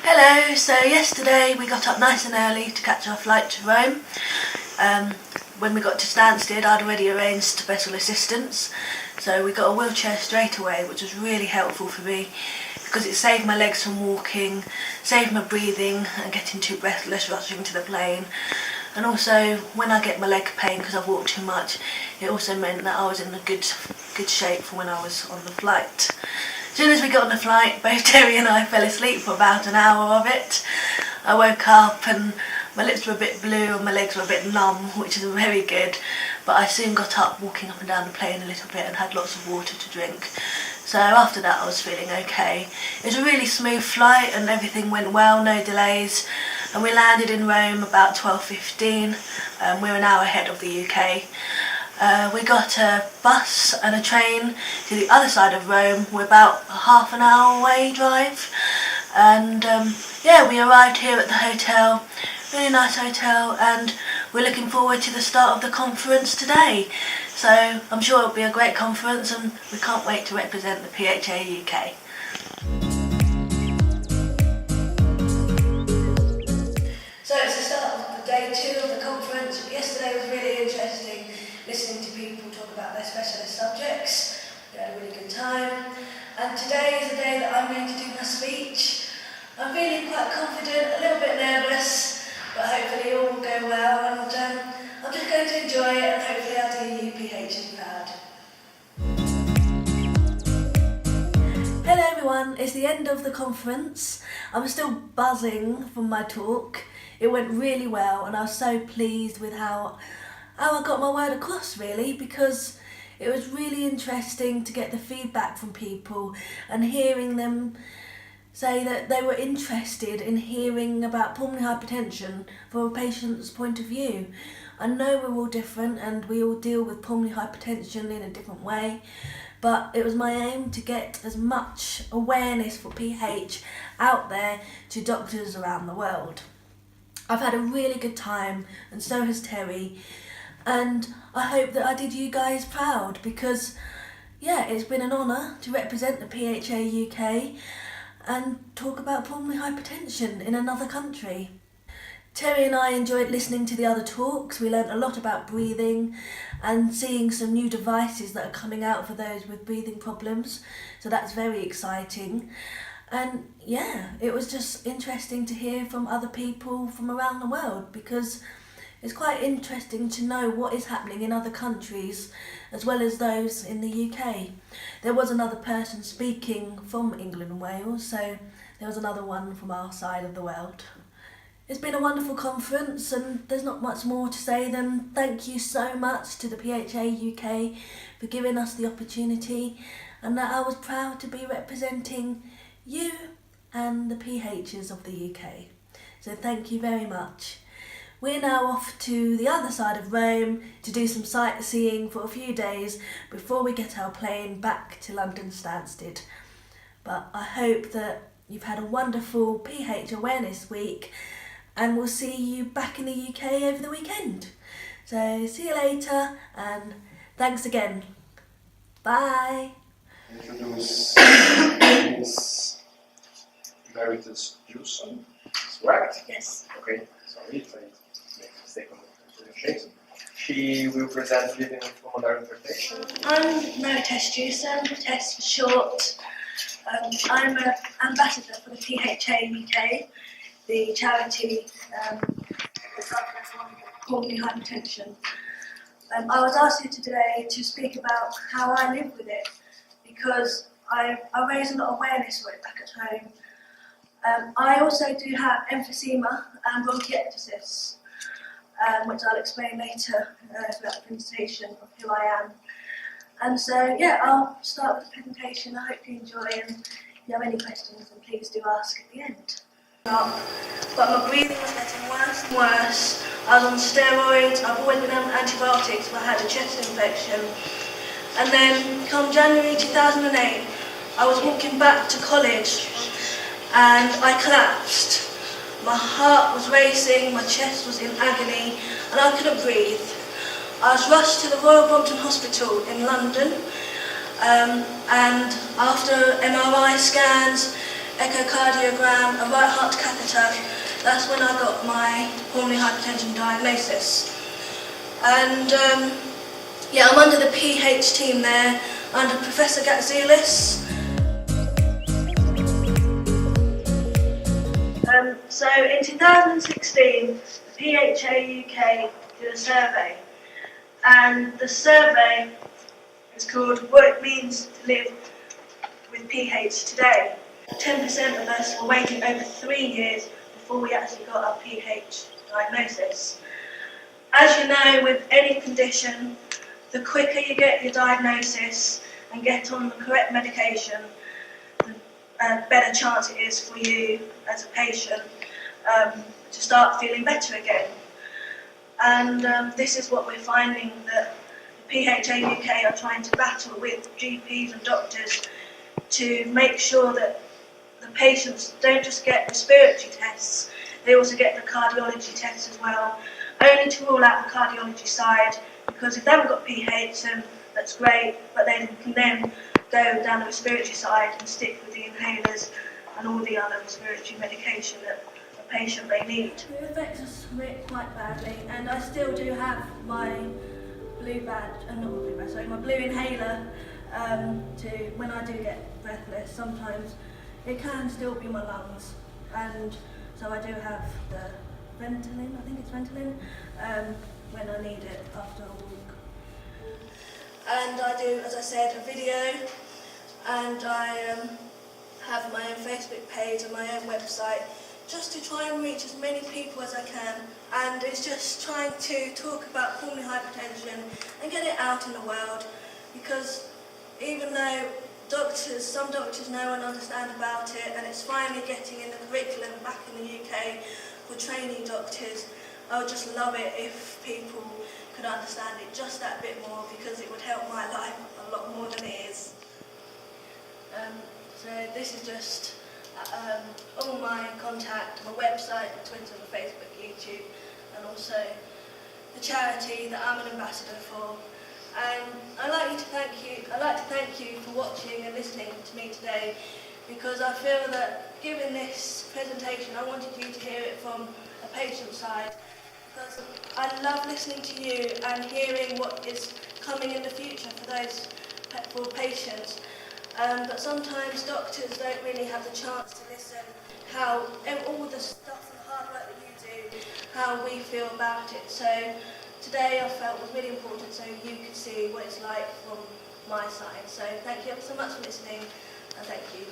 Hello, so yesterday we got up nice and early to catch our flight to Rome. When we got to Stansted, I'd already arranged special assistance, so we got a wheelchair straight away, which was really helpful for me because it saved my legs from walking, saved my breathing and getting too breathless rushing to the plane. And also, when I get my leg pain because I've walked too much, it also meant that I was in a good shape for when I was on the flight. As soon as we got on the flight, both Terry and I fell asleep for about an hour of it. I woke up and my lips were a bit blue and my legs were a bit numb, which is very good. But I soon got up, walking up and down the plane a little bit, and had lots of water to drink. So after that I was feeling okay. It was a really smooth flight and everything went well, no delays. And we landed in Rome about 12:15. We're an hour ahead of the UK. We got a bus and a train to the other side of Rome. We're about a half an hour away drive. And we arrived here at the hotel, really nice hotel, and we're looking forward to the start of the conference today. So I'm sure it'll be a great conference and we can't wait to represent the PHA UK. So it's the start of the day 2 of the conference. Yesterday was really interesting, listening to people talk about their specialist subjects. We had a really good time. And today is the day that I'm going to do my speech. I'm feeling quite confident, a little bit nervous, but hopefully all will go well, and I'm just going to enjoy it, and hopefully I'll do you PHs proud. Hello everyone, it's the end of the conference. I'm still buzzing from my talk. It went really well and I was so pleased with how I got my word across, really, because it was really interesting to get the feedback from people and hearing them say that they were interested in hearing about pulmonary hypertension from a patient's point of view. I know we're all different and we all deal with pulmonary hypertension in a different way, but it was my aim to get as much awareness for PH out there to doctors around the world. I've had a really good time and so has Terry, and I hope that I did you guys proud because it's been an honour to represent the PHA UK and talk about pulmonary hypertension in another country. Terry and I enjoyed listening to the other talks. We learned a lot about breathing and seeing some new devices that are coming out for those with breathing problems, so that's very exciting. And it was just interesting to hear from other people from around the world because it's quite interesting to know what is happening in other countries as well as those in the UK. There was another person speaking from England and Wales, so there was another one from our side of the world. It's been a wonderful conference and there's not much more to say than thank you so much to the PHA UK for giving us the opportunity, and that I was proud to be representing you and the PHs of the UK. So thank you very much. We're now off to the other side of Rome to do some sightseeing for a few days before we get our plane back to London Stansted. But I hope that you've had a wonderful PH Awareness Week and we'll see you back in the UK over the weekend. So see you later and thanks again. Bye. Introduce Miss Tess Jewson. Is correct? Yes. Okay, sorry if I make a mistake on the pronunciation. She will present living with pulmonary hypertension. I'm Tess Jewson, Tess for short. I'm an ambassador for the PHA UK, the charity that suffers from pulmonary hypertension. I was asked here today to speak about how I live with it because I raise a lot of awareness for it back at home. I also do have emphysema and bronchiectasis, which I'll explain later throughout the presentation of who I am. And so, I'll start with the presentation. I hope you enjoy, and if you have any questions, then please do ask at the end. But my breathing was getting worse and worse. I was on steroids. I've always been on antibiotics, but I had a chest infection. And then, come January 2008, I was walking back to college and I collapsed. My heart was racing, my chest was in agony, and I couldn't breathe. I was rushed to the Royal Brompton Hospital in London, and after MRI scans, echocardiogram, a right heart catheter. That's when I got my pulmonary hypertension diagnosis. And yeah, I'm under the PH team there, under Professor Gatzoulis. So in 2016, the PHA UK did a survey, and the survey is called What It Means to Live with PH Today. 10% of us were waiting over 3 years before we actually got our PH diagnosis. As you know, with any condition, the quicker you get your diagnosis and get on the correct medication, the better chance it is for you as a patient to start feeling better again. And this is what we're finding, that the PHA UK are trying to battle with GPs and doctors to make sure that the patients don't just get respiratory tests, they also get the cardiology tests as well, only to rule out the cardiology side, because if they haven't got PH then that's great, but they can then go down the respiratory side and stick with the inhalers and all the other respiratory medication that a patient may need. It affects us quite badly, and I still do have my blue badge, my blue inhaler to when I do get breathless. Sometimes it can still be my lungs, and so I do have the Ventolin, I think it's Ventolin, when I need it after a walk. And I do, as I said, a video, and I have my own Facebook page and my own website, just to try and reach as many people as I can. And it's just trying to talk about pulmonary hypertension and get it out in the world, because even though some doctors know and understand about it, and it's finally getting in the curriculum back in the UK for trainee doctors, I would just love it if people could understand it just that bit more, because it would help my life a lot more than it is. So this is just all my contact, my website, Twitter, Facebook, YouTube, and also the charity that I'm an ambassador for. And I'd like to thank you for watching and listening to me today, because I feel that giving this presentation, I wanted you to hear it from a patient side, because I love listening to you and hearing what is coming in the future for patients. But sometimes doctors don't really have the chance to listen how all the stuff and hard work that you do, how we feel about it. So today I felt was really important, so you could see what it's like from my side. So thank you ever so much for listening, and thank you.